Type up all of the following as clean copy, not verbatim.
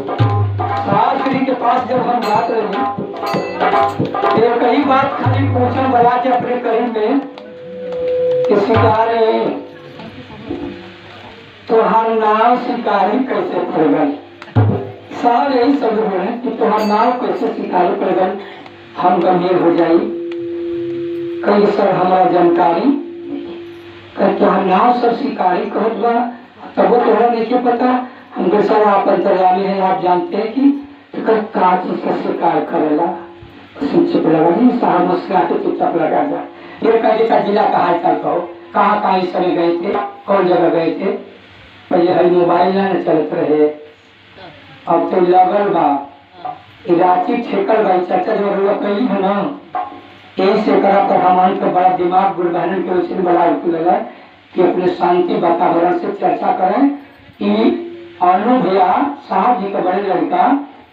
शास्त्री के पास जब हम जाते रहे एक ही बात खाली पूछने बना के अपने करीब में कि शिकारी तुम्हारा नाम शिकारी कैसे पड़ गई। साल यही सब बोले कि तुम्हारा नाम कैसे शिकारी पड़ गई। हम गंभीर हो जाई कई सर हमारा जानकारी तुम्हारा नाम सब शिकारी कहत बा तब वो तोहरा नहीं पता। हमको सर आप अंतर्यामी हैं, आप जानते हैं कि का चीज का शिकार करेला चुप लगा नहीं साहब मुस्कुरा के चुपचाप लगा जा। ये कहे का जिला का हाल चाल कहो कहाँ कहाँ इस समय गए थे कौन जगह गए थे। पहले हरी मोबाइल ना चलते रहे अब तो लगल बा रांची ठेकल बा चर्चा जो कही है ना यही से करा पर हमान का बड़ा दिमाग गुरबहन के उसी बड़ा लगा कि अपने शांति वातावरण से चर्चा करें कि अनु भैया साहब जी का बड़े लड़का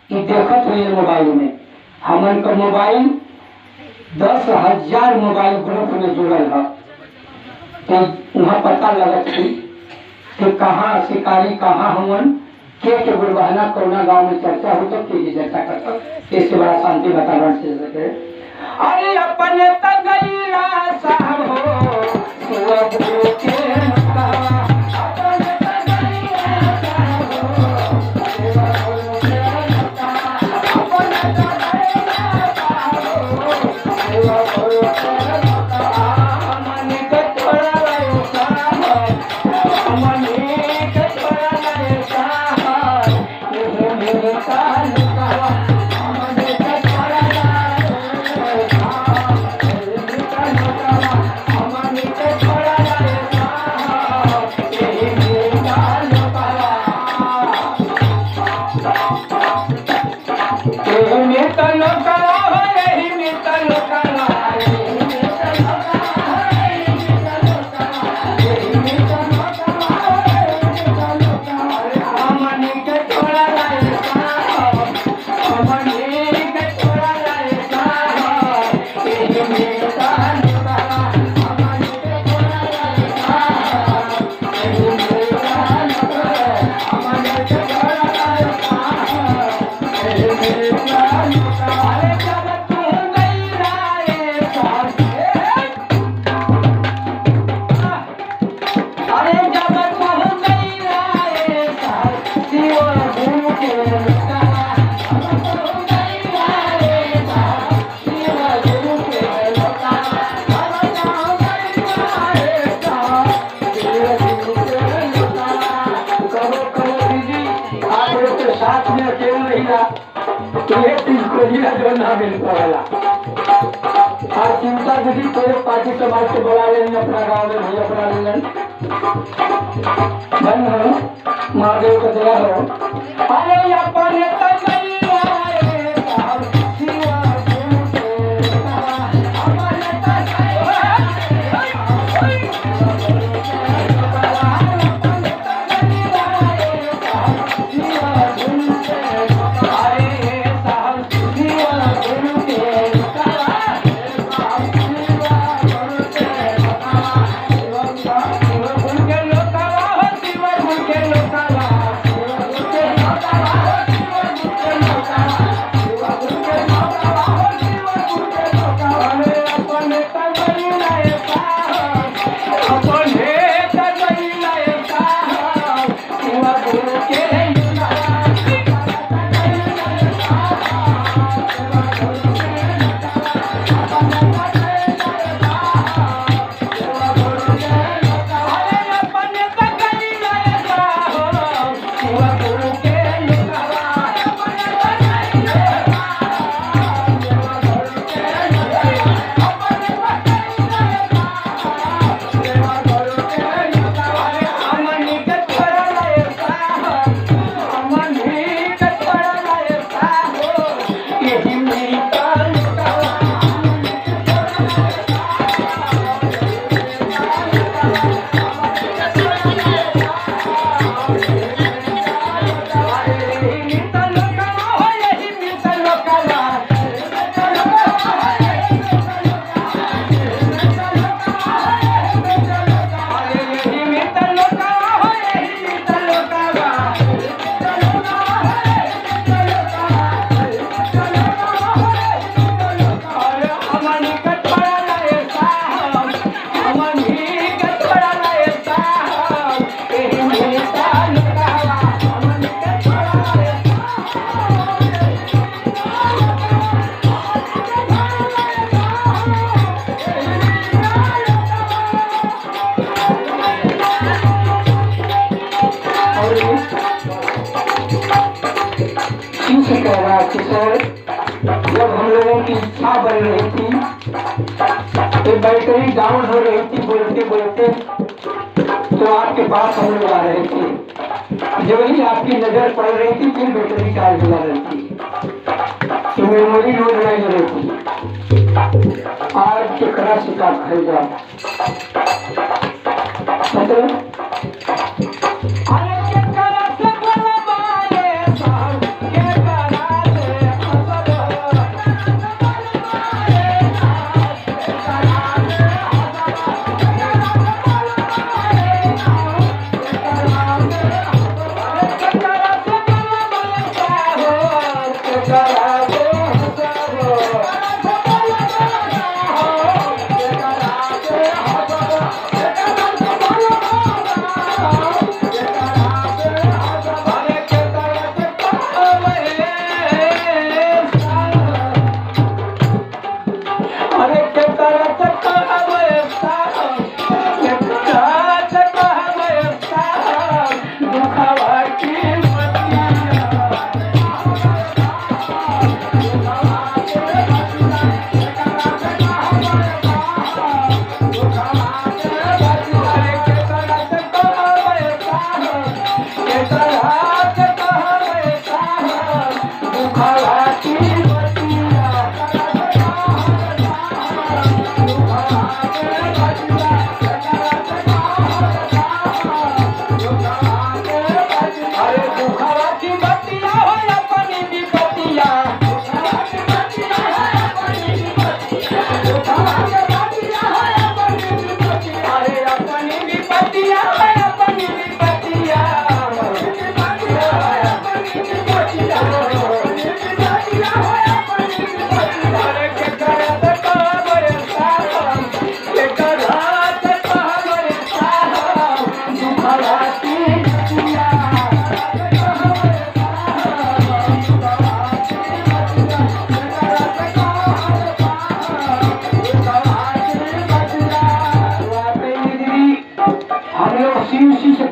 कि देखत हुई मोबाइल में हमन का मोबाइल 10,000 मोबाइल ग्रुप में जुड़ल है तो वहाँ पता लगत थी कि कहाँ शिकारी कहाँ हमन के गुरबहना कोरोना गांव में चर्चा हो तो चर्चा करता इससे बड़ा शांति वातावरण से सके। अरे अपने तगैया साहब हो चिंता दीदी पूरे पार्टी समाज को बुला लेंगे अपना गाँव में भैया बना लेंगे बन हो महादेव का दया हो। अरे अपने किशोर, जब हम लोगों की इच्छा बन रही थी, तो बैटरी डाउन हो रही थी बोलते बोलते, तो आपके पास हम लोग आ रहे थे। जब ही आपकी नजर पड़ रही थी फिर बैटरी चार्ज हो रही थी, तो मेमोरी लोड नहीं हो रही थी। आज के कड़ा शिका खरीद जाओ मतलब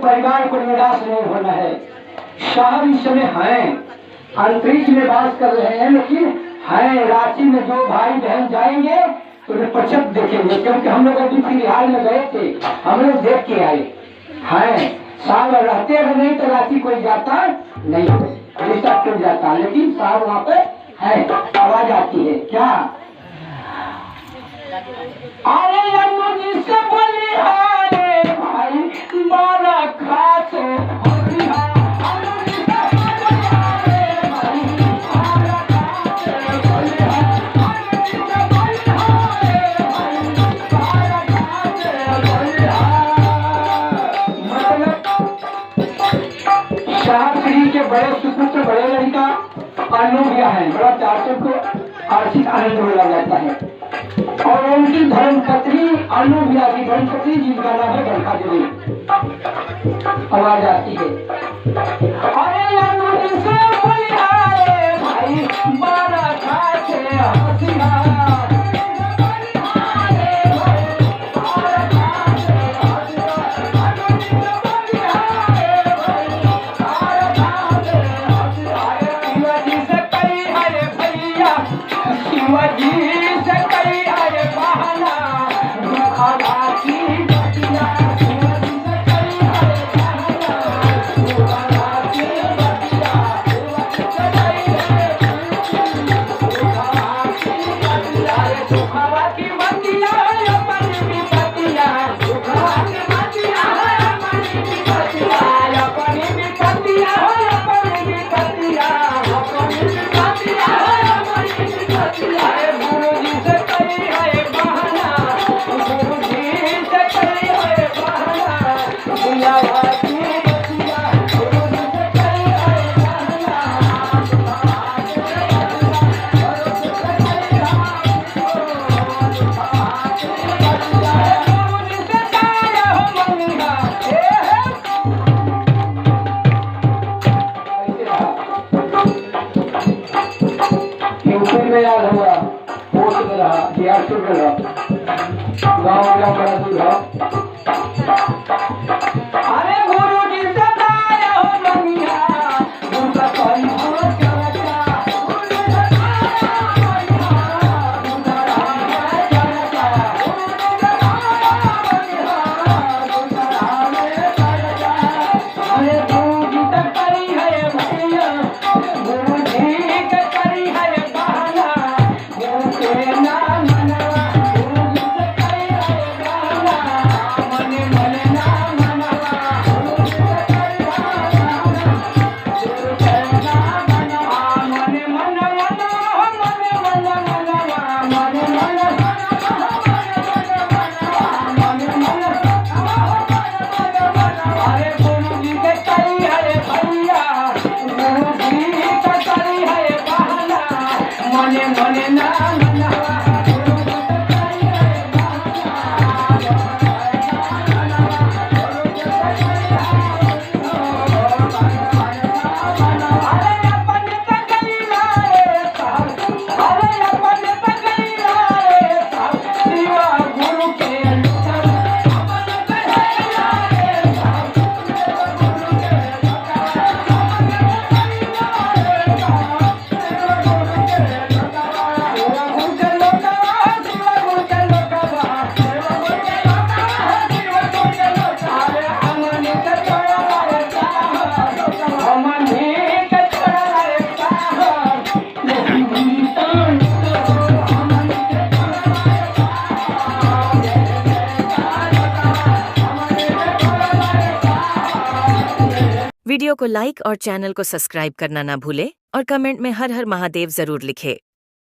परिवार को निराश नहीं होना है। शहर इस समय है, अंतरिक्ष में वास कर रहे हैं, लेकिन है रांची में जो भाई बहन जाएंगे तो निपचक देखेंगे, क्योंकि हम लोग अभी फिलहाल में गए थे, हम लोग देख के आए हैं। साल रहते अगर नहीं तो रांची कोई जाता नहीं, रिश्ता क्यों जाता, लेकिन साल वहाँ पे है, आवाज आती है क्या? अरे अनुजी से बलिहारे भाई मारा खास शास्त्री के बड़े सुपुत्र बड़े लड़का अनुभिया है, बड़ा चाचों को आर्थिक आनंद मिला जाता है। और उनकी धर्मपत्नी अनुभिया की धर्मपत्नी जिनका नाम है बरखा देवी, आवाज आती है अरे अनुजी से बलिहारे भाई मारा खासे हसीना में याद हुआ होश में रहा दिया सुन रहा गाँव का बड़ा दूर अरे गुरु जी से आया हो मंगिया दूसरा कोई हो चलता गुरु जी से आया हो मंगिया दूसरा गुरु जी से आया मंगिया दूसरा अरे गुरु जी तक करी है भैया गुरु जी के करी है बहाना गुरु के नाम मनवा गुरु जी से करी है बहाना मने मने नाम मनवा गुरु जी से करी है बहाना गुरु के नाम मनवा मने मने मनवा मने मने मनवा मने मने अरे गुरु जी के करी है भैया गुरु जी के करी है बहाना मने मने नाम मनवा गुरु जी के करी है अरे अपन तकैला रे साहब अरे अपन तकैला रे साहब शिवा गुरु के अनुसार अपन तकैला रे साहब शिवा गुरु के वीडियो को लाइक और चैनल को सब्सक्राइब करना ना भूले और कमेंट में हर हर महादेव जरूर लिखे।